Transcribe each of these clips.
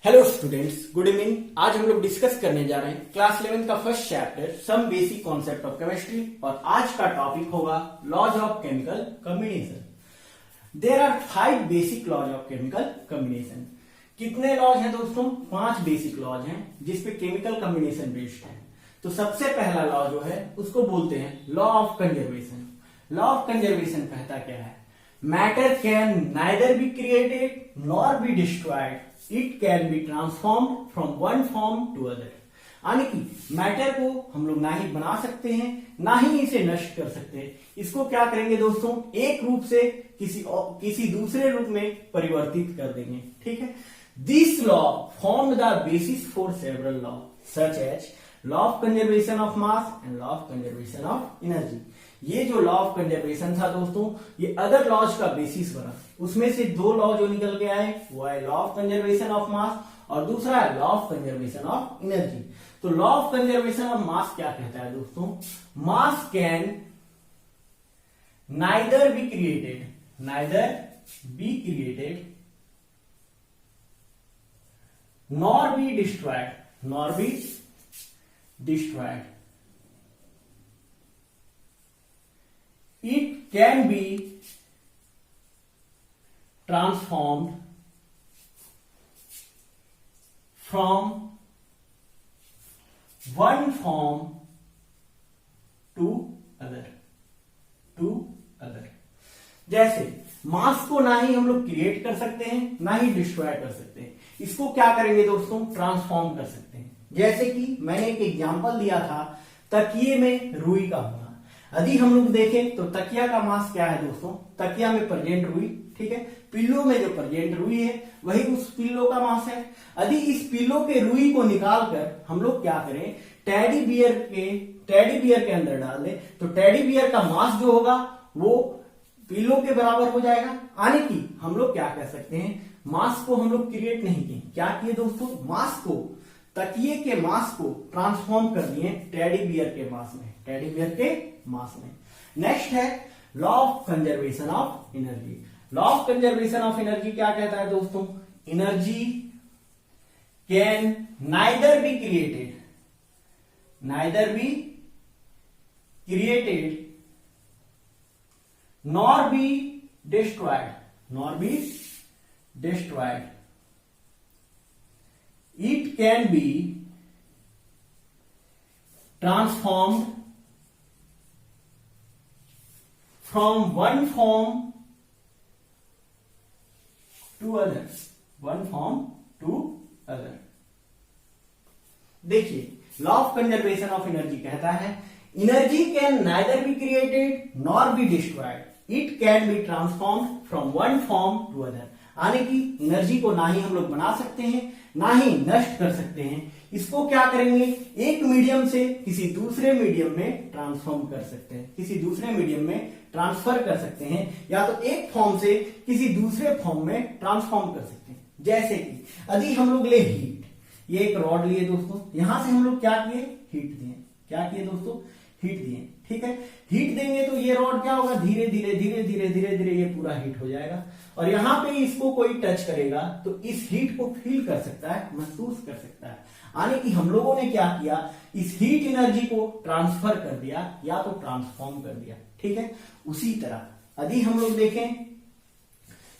Hello students, good evening. आज हम लोग डिस्कस करने जा रहे हैं क्लास 11 का first chapter some basic concept of chemistry और आज का टॉपिक होगा laws of chemical combination. There are 5 basic laws of chemical combination. कितने लॉज हैं दोस्तों? 5 बेसिक लॉज हैं जिसपे केमिकल कॉम्बिनेशन बेस्ड है। तो सबसे पहला लॉ जो है उसको बोलते हैं law of conservation. Law of conservation कहता क्या है? Matter can neither be created nor be destroyed, it can be transformed from one form to other. यानी कि मैटर को हम लोग ना ही बना सकते हैं ना ही इसे नष्ट कर सकते हैं। इसको क्या करेंगे दोस्तों? एक रूप से किसी दूसरे रूप में परिवर्तित कर देंगे। ठीक है। This law form the basis for several law such as law of conservation of mass and law of conservation of energy. ये जो लॉ ऑफ कंजर्वेशन था दोस्तों, ये अदर लॉज का बेसिस बना। उसमें से 2 लॉ जो निकल के आए वो है law of conservation of mass और दूसरा है law of conservation of energy. तो law of conservation of mass क्या कहता है दोस्तों? Mass can neither be created nor be destroyed, it can be transformed from one form to other। जैसे मास को ना ही हम लोग क्रिएट कर सकते हैं ना ही डिस्ट्रॉय कर सकते हैं। इसको क्या करेंगे दोस्तों? ट्रांसफॉर्म कर सकते हैं। जैसे कि मैंने एक एग्जांपल दिया था तकिए में रुई का होना। यदि हम लोग देखें तो तकिया का मास क्या है दोस्तों? तकिया में प्रेजेंट रुई, ठीक है। पिल्लो में जो प्रेजेंट रुई है वही उस पिल्लो का मास है। यदि इस पिल्लो के रुई को निकालकर हम लोग क्या करें? टेडी बियर के अंदर डाल दें तो टेडी बियर का मास जो होगा वो पिल्लो के बराबर हो जाएगा। यानी कि हम लोग क्या कह सकते हैं? मास को हम लोग क्रिएट नहीं किए। क्या किए दोस्तों? मास को, तकिए के मास को ट्रांसफॉर्म कर दिए टेडी बियर के मास में, नेक्स्ट है law of conservation of energy. Law of conservation of energy क्या कहता है दोस्तों? Energy can neither be created nor be destroyed, it can be transformed from one form to other। देखिए, law of conservation of energy कहता है energy can neither be created nor be destroyed, it can be transformed from one form to other. यानी कि energy को ना ही हम लोग बना सकते हैं ना ही नष्ट कर सकते हैं। इसको क्या करेंगे? एक मीडियम से किसी दूसरे मीडियम में ट्रांसफॉर्म कर सकते हैं, किसी दूसरे मीडियम में ट्रांसफर कर सकते हैं, या तो एक फॉर्म से किसी दूसरे फॉर्म में ट्रांसफॉर्म कर सकते हैं। जैसे कि यदि हम लोग ले हीट, ये एक रॉड लिए दोस्तों, यहां से हम लोग क्या किए? हीट दिए। क्या किए दोस्तों? हीट दिए। ठीक है। हीट देंगे तो ये रॉड क्या होगा? धीरे धीरे ये पूरा हीट हो जाएगा और यहां पे इसको कोई टच करेगा तो इस हीट को फील कर सकता है, महसूस कर सकता है। यानी कि हम लोगों ने क्या किया? इस हीट एनर्जी को ट्रांसफर कर दिया या तो ट्रांसफॉर्म कर दिया। ठीक है। उसी तरह यदि हम लोग देखें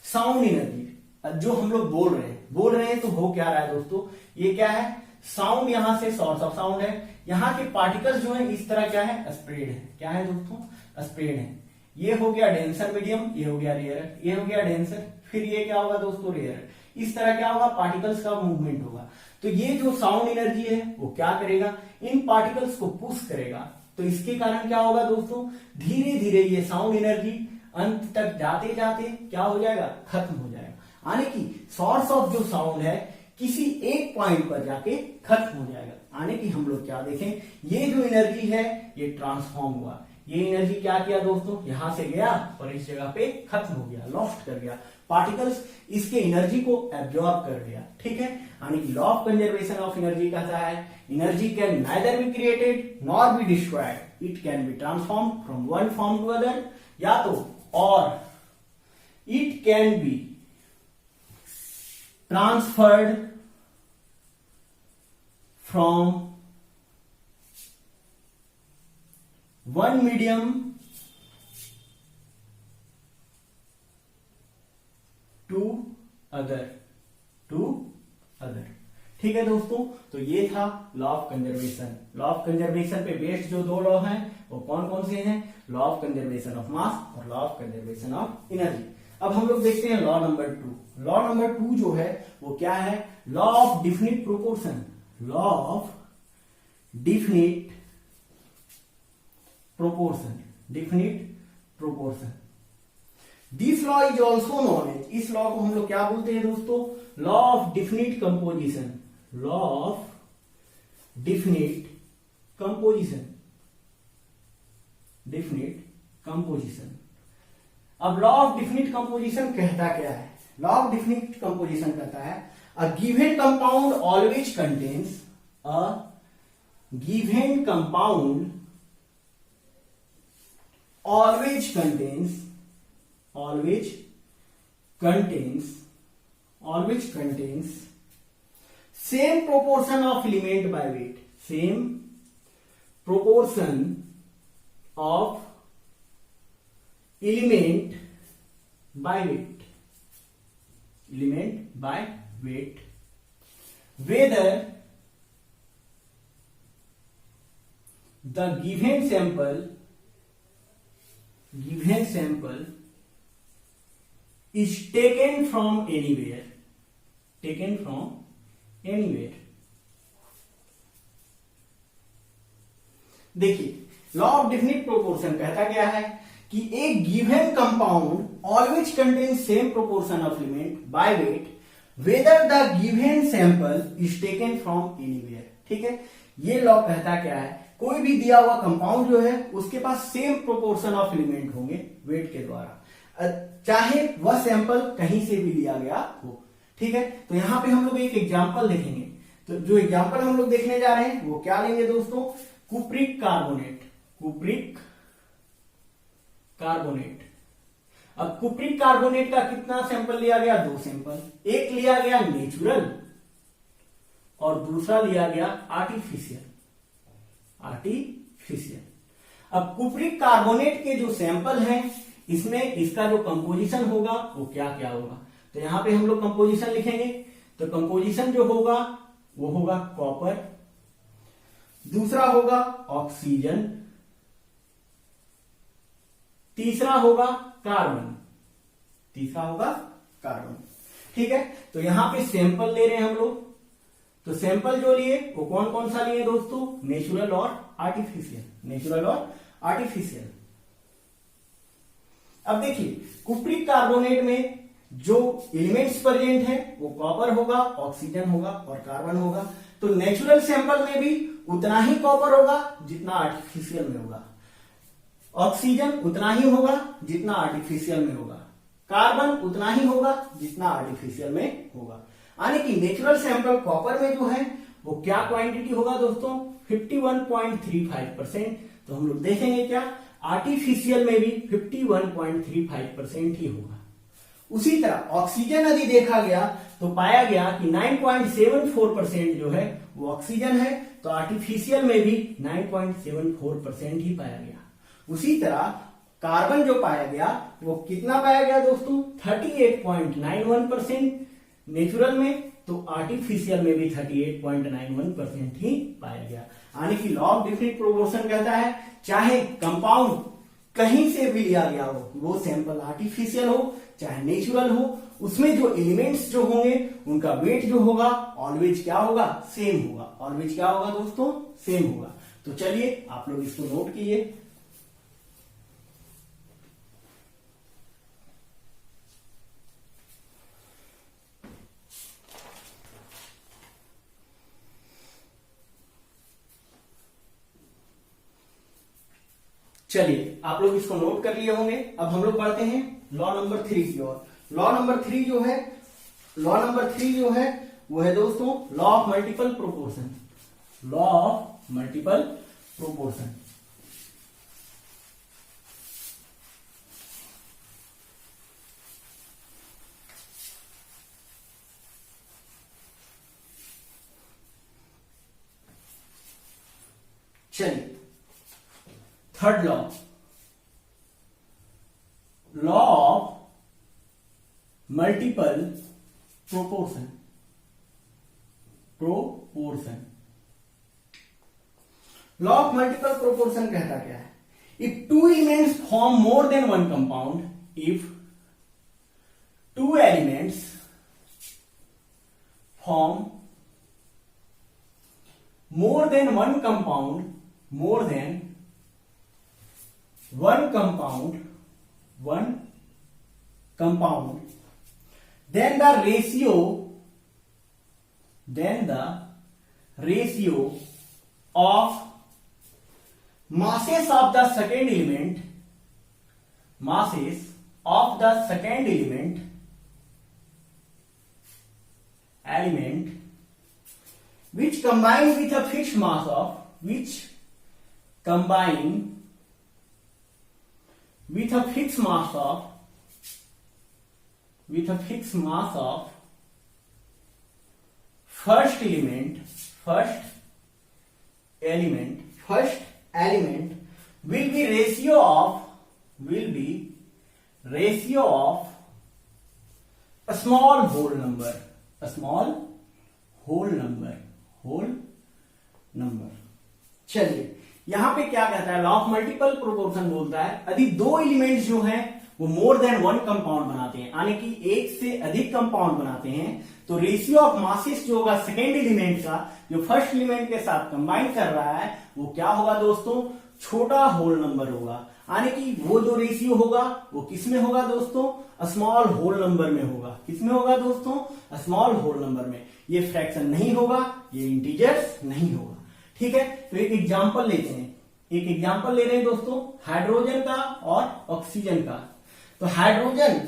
साउंड एनर्जी, जो हम लोग बोल रहे हैं तो हो क्या रहा है दोस्तों? ये क्या है? साउंड यहां से सोर्स ऑफ साउंड है। यहां के पार्टिकल्स जो है इस तरह क्या है? स्प्रेड है। क्या है दोस्तों? स्प्रेड है। ये हो गया डेंसर मीडियम, ये हो गया रेयर, ये हो गया डेंसर, फिर ये क्या होगा दोस्तों? रेयर। इस तरह क्या होगा? पार्टिकल्स का मूवमेंट होगा। तो ये जो साउंड एनर्जी है वो क्या करेगा? इन पार्टिकल्स को पुश करेगा। तो इसके कारण क्या होगा दोस्तों? धीरे धीरे ये साउंड एनर्जी अंत तक जाते जाते क्या हो जाएगा? खत्म हो जाएगा। यानी कि सोर्स ऑफ जो साउंड है किसी एक पॉइंट पर जाके खत्म हो जाएगा। यानी कि हम लोग क्या देखें? ये जो एनर्जी है ये ट्रांसफॉर्म हुआ। ये एनर्जी क्या किया दोस्तों? यहां से गया और इस जगह पे खत्म हो गया, लॉस्ट कर गया। पार्टिकल्स इसके एनर्जी को एब्जॉर्ब कर लिया। ठीक है। यानी कि law of conservation of energy कहता है energy can neither be created nor be destroyed, it can be transformed from one form to other, या तो और it can be transferred from one medium to other ठीक है दोस्तों। तो ये था law of conservation. Law of conservation पे बेस्ड जो दो लॉ हैं वो कौन कौन से हैं? Law of conservation of mass और law of conservation of energy. अब हम लोग देखते हैं लॉ नंबर 2। लॉ नंबर 2 जो है वो क्या है? Law of definite proportion. Law of definite proportion. This law is also known as, इस लॉ को हम लोग क्या बोलते हैं दोस्तों? Law of definite composition. Law of definite composition. अब लॉ ऑफ डिफिनिट कंपोजिशन कहता क्या है? लॉ ऑफ डिफिनिट कंपोजिशन कहता है a given compound always contains, a given compound always contains same proportion of element by weight, same proportion of element by weight, whether the given sample is taken from anywhere, देखिए law of definite proportion कहता क्या है कि एक given compound always contain same proportion of element by weight whether the given sample is taken from anywhere. ठीक है, ये law कहता क्या है? कोई भी दिया हुआ कंपाउंड जो है उसके पास सेम प्रोपोर्शन ऑफ एलिमेंट होंगे वेट के द्वारा, चाहे वह सैंपल कहीं से भी लिया गया हो। ठीक है, तो यहां पे हम लोग एक एग्जांपल देखेंगे। तो जो एग्जांपल हम लोग देखने जा रहे हैं वो क्या लेंगे दोस्तों? कुप्रिक कार्बोनेट। अब कुप्रिक कार्बोनेट का कितना सैंपल लिया गया? 2 सैंपल। एक लिया गया नेचुरल और दूसरा लिया गया आर्टिफिशियल। अब कुप्रिक कार्बोनेट के जो सैंपल हैं इसमें इसका जो कंपोजिशन होगा वो क्या क्या होगा? तो यहां पे हम लोग कंपोजिशन लिखेंगे। तो कंपोजिशन जो होगा वो होगा कॉपर, दूसरा होगा ऑक्सीजन, तीसरा होगा कार्बन। ठीक है, तो यहां पे सैंपल ले रहे हैं हम लोग। तो सैंपल जो लिए वो कौन कौन सा लिए दोस्तों? नेचुरल और आर्टिफिशियल। अब देखिए कुप्रिक कार्बोनेट में जो एलिमेंट्स प्रेजेंट हैं वो कॉपर होगा, ऑक्सीजन होगा और कार्बन होगा। तो नेचुरल सैंपल में भी उतना ही कॉपर होगा जितना आर्टिफिशियल में होगा, ऑक्सीजन उतना ही होगा जितना आर्टिफिशियल में होगा, कार्बन उतना ही होगा जितना आर्टिफिशियल में होगा। यानी कि नेचुरल सैंपल कॉपर में जो है वो क्या क्वांटिटी होगा दोस्तों? 51.35%। तो हम लोग देखेंगे क्या आर्टिफिशियल में भी 51.35% ही होगा। उसी तरह ऑक्सीजन यदि देखा गया तो पाया गया कि 9.74% जो है वो ऑक्सीजन है, तो आर्टिफिशियल में भी 9.74% ही पाया गया। उसी तरह कार्बन जो पाया गया वो कितना पाया गया दोस्तों? 38.91% नेचुरल में, तो आर्टिफिशियल में भी 38.91% ही पाया गया। यानी कि लॉ ऑफ डिफिनिट प्रोपोर्शन कहता है चाहे कंपाउंड कहीं से भी लिया गया हो, वो सैंपल आर्टिफिशियल हो चाहे नेचुरल हो, उसमें जो एलिमेंट्स जो होंगे उनका वेट जो होगा ऑलवेज क्या होगा? सेम होगा। ऑलवेज क्या होगा दोस्तों? सेम होगा। तो चलिए आप लोग इसको नोट कीजिए। चलिए आप लोग इसको नोट कर लिए होंगे। अब हम लोग पढ़ते हैं लॉ नंबर 3 की ओर। लॉ नंबर 3 जो है वो है दोस्तों law of multiple proportion. Law of multiple proportion. चलिए third law of multiple proportion law of multiple proportion कहता क्या है? If two elements form more than one compound, if two elements form more than one compound, then the ratio of masses of the second element which combine with a fixed mass of first element will be ratio of a small whole number. चलिए यहां पे क्या कहता है? Law of multiple proportion बोलता है यदि दो एलिमेंट्स जो हैं वो मोर देन वन कंपाउंड बनाते हैं, यानी कि एक से अधिक कंपाउंड बनाते हैं, तो रेशियो ऑफ मासेस जो होगा सेकेंड एलिमेंट का जो फर्स्ट एलिमेंट के साथ कंबाइन कर रहा है वो क्या होगा दोस्तों? छोटा होल नंबर होगा। यानी कि वो जो रेशियो होगा वो किसमें होगा दोस्तों? स्मॉल होल नंबर में होगा। किसमें होगा दोस्तों? स्मॉल होल नंबर में। ये फ्रैक्शन नहीं होगा, ये इंटीजर्स नहीं होगा। ठीक है, तो एक एग्जांपल लेते हैं। एक एग्जांपल ले रहे हैं दोस्तों हाइड्रोजन का और ऑक्सीजन का। तो हाइड्रोजन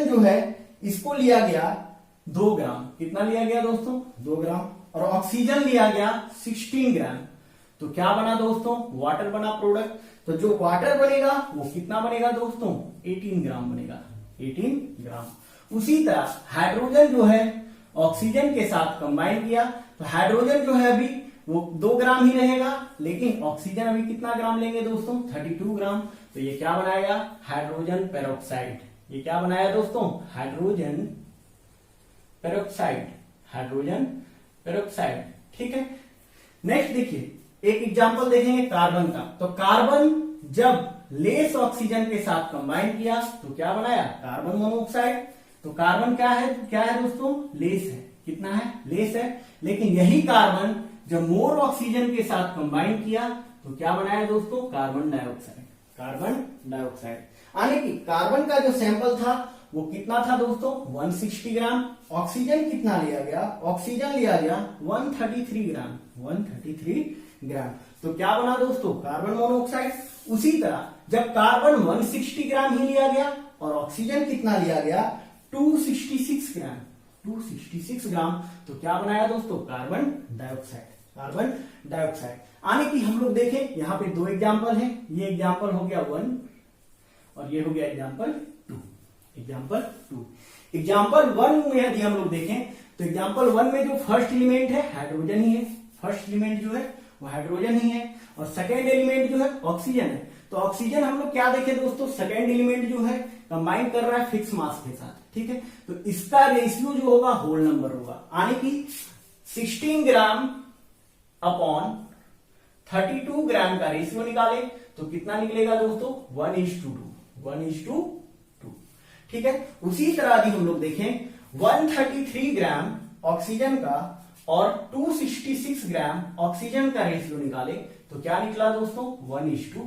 जो है इसको लिया गया 2 ग्राम। कितना लिया गया दोस्तों? 2 ग्राम। और ऑक्सीजन लिया गया 16 ग्राम। तो क्या बना दोस्तों? वाटर बना प्रोडक्ट। तो जो वाटर बनेगा वो कितना बनेगा दोस्तों? 18 ग्राम बनेगा। 18 ग्राम। उसी तरह हाइड्रोजन जो है ऑक्सीजन के साथ कंबाइन किया तो हाइड्रोजन जो है अभी वो 2 ग्राम ही रहेगा, लेकिन ऑक्सीजन अभी कितना ग्राम लेंगे दोस्तों? 32 ग्राम। तो ये क्या बनाएगा? Hydrogen peroxide. ये क्या बनाया दोस्तों? Hydrogen peroxide. ठीक है, नेक्स्ट देखिए एक एग्जांपल देखेंगे कार्बन का। तो कार्बन जब लेस ऑक्सीजन के साथ कंबाइन किया तो क्या बनाया? Carbon monoxide. तो कार्बन क्या है दोस्तों? लेस है। कितना है? लेस है। लेकिन यही कार्बन जब मोर ऑक्सीजन के साथ कंबाइन किया तो क्या बनाया दोस्तों? Carbon dioxide. यानी कि कार्बन का जो सैंपल था वो कितना था दोस्तों? 160 ग्राम। ऑक्सीजन कितना लिया गया? ऑक्सीजन लिया गया 133 ग्राम। तो क्या बना दोस्तों? Carbon monoxide. उसी तरह जब कार्बन 160 ग्राम ही लिया गया और ऑक्सीजन कितना लिया गया? 266 ग्राम। तो क्या बनाया दोस्तों? Carbon dioxide. यानी कि हम लोग देखें यहां पे 2 एग्जांपल हैं। ये एग्जांपल हो गया 1 और ये हो गया एग्जांपल 2। एग्जांपल 1 में यदि हम लोग देखें तो एग्जांपल 1 में जो फर्स्ट एलिमेंट है हाइड्रोजन ही है। फर्स्ट एलिमेंट जो है वो हाइड्रोजन ही है और सेकेंड एलिमेंट जो है ऑक्सीजन है। तो ऑक्सीजन हम लोग क्या देखें दोस्तों? सेकेंड एलिमेंट जो है कंबाइन कर रहा है फिक्स मास के साथ। ठीक है, तो इसका रेशियो जो होगा होल नंबर होगा। यानी कि 16 ग्राम अपॉन 32 ग्राम का रेशियो निकाले तो कितना निकलेगा दोस्तों? 1:2। ठीक है, उसी तरह यदि हम लोग देखें 133 ग्राम ऑक्सीजन का और 266 ग्राम ऑक्सीजन का रेशियो निकाले तो क्या निकला दोस्तों? 1:2।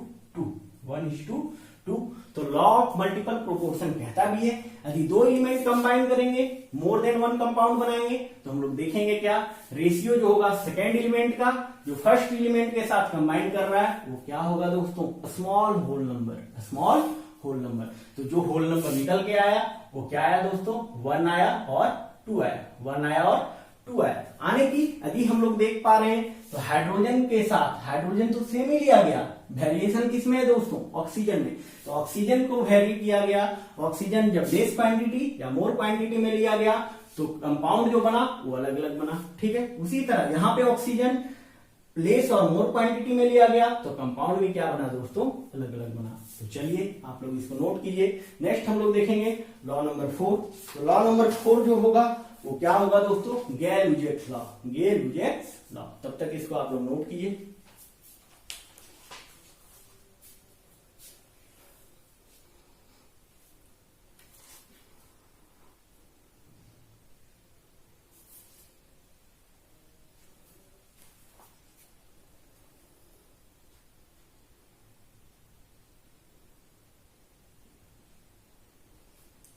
तो लॉ ऑफ मल्टीपल प्रोपोर्शन कहता भी है यदि 2 एलिमेंट कंबाइन करेंगे मोर देन 1 कंपाउंड बनाएंगे तो हम लोग देखेंगे क्या रेशियो जो होगा सेकेंड एलिमेंट का जो फर्स्ट एलिमेंट के साथ कंबाइन कर रहा है वो क्या होगा दोस्तों? Small whole number. तो जो होल नंबर निकल के आया वो क्या आया दोस्तों? 1 आया और 2 आया। आने की यदि हम लोग देख पा रहे हैं तो हाइड्रोजन के साथ हाइड्रोजन तो सेम ही लिया गया, वेरिएशन किसमें है दोस्तों? ऑक्सीजन में। तो ऑक्सीजन को वेरी किया गया। ऑक्सीजन जब लेस क्वांटिटी या मोर क्वांटिटी में लिया गया तो कंपाउंड जो बना वो अलग अलग बना। ठीक है, उसी तरह यहां पे ऑक्सीजन लेस और मोर क्वांटिटी में लिया गया तो कंपाउंड भी क्या बना दोस्तों, अलग अलग बना। तो चलिए आप लोग इसको नोट कीजिए। नेक्स्ट हम लोग देखेंगे लॉ नंबर 4। तो लॉ नंबर 4 जो होगा वो क्या होगा दोस्तों, गेल-लुजैक्स लॉ, गेल-लुजैक्स लॉ। तब तक इसको आप लोग नोट कीजिए।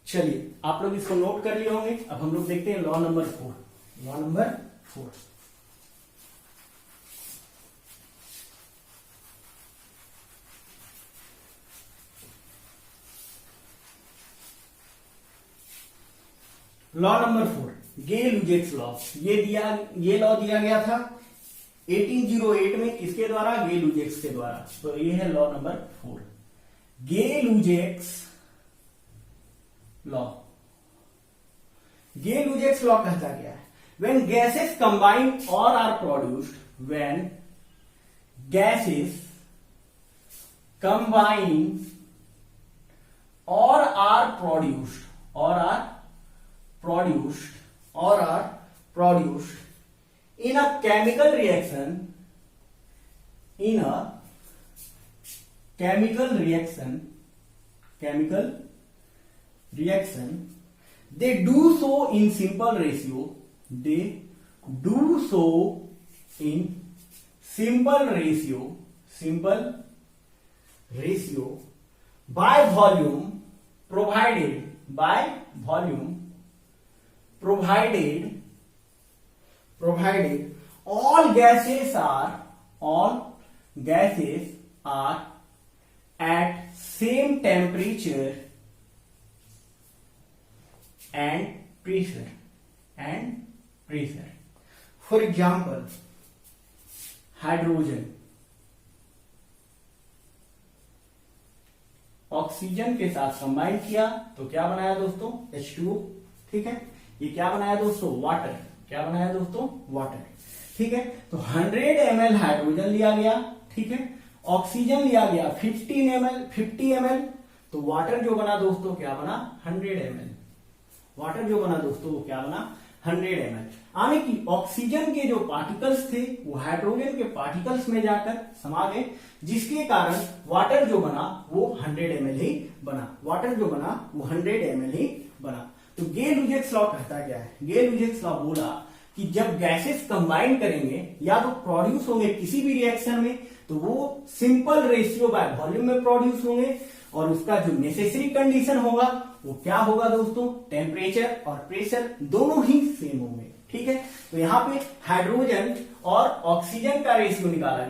चलिए आप लोग इसको नोट कर लिए होंगे। अब हम लोग देखते हैं law number 4। Law number 4, law number 4, Gay Lussac's law. ये लॉ दिया गया था 1808 में, किसके द्वारा, गेल-लुजैक्स के द्वारा। तो ये है law number 4, Gay Lussac's law. गेल-लुजैक्स law कहता क्या है, when gases combine or are produced, when gases combine or are produced, in a chemical reaction, they do so in simple ratio, by volume provided all gases are at same temperature and pressure. For example, hydrogen oxygen के साथ combine किया तो क्या बनाया दोस्तों, H2O। ठीक है, ये क्या बनाया दोस्तों, वाटर। क्या बनाया दोस्तों, वाटर। ठीक है, तो 100 ml हाइड्रोजन लिया गया। ठीक है, ऑक्सीजन लिया गया 50 ml। तो वाटर जो बना दोस्तों क्या बना, 100 ml। वाटर जो बना दोस्तों वो क्या बना, 100 ml। यानी कि ऑक्सीजन के जो पार्टिकल्स थे वो हाइड्रोजन के पार्टिकल्स में जाकर समा गए, जिसके कारण वाटर जो बना वो 100 ml ही बना। वाटर जो बना वो 100 ml ही बना। तो गेल-लुजैक्स लॉ कहता क्या है, गेल-लुजैक्स लॉ बोला कि जब गैसेस कंबाइन करेंगे या तो प्रोड्यूस होंगे किसी भी रिएक्शन में, तो वो सिंपल रेशियो बाय वॉल्यूम में प्रोड्यूस होंगे, और उसका जो नेसेसरी कंडीशन होगा वो क्या होगा दोस्तों, टेम्परेचर और प्रेशर दोनों ही सेम होंगे। ठीक है, तो यहाँ पे हाइड्रोजन और ऑक्सीजन का रेशियो निकाला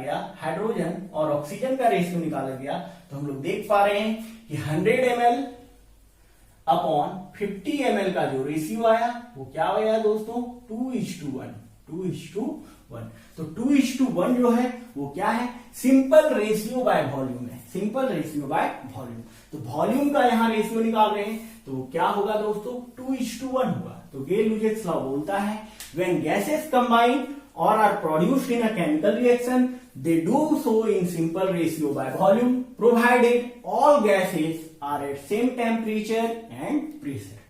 गया, तो हम लोग देख पा रहे हैं कि 100 ml अपॉन 50 ml का जो रेशियो आया वो क्या आया दोस्तों, 2:1। तो 2:1 जो है वो क्या है, सिंपल रेशियो बाय वॉल्यूम है, तो वॉल्यूम का यहाँ रेशियो निकाल रहे हैं तो वो क्या होगा दोस्तों, 2:1 होगा। तो गेल-लुजैक्स लॉ बोलता है when gases combine or are produced in a chemical reaction, they do so in simple ratio by volume, provided all gases are at same temperature and pressure.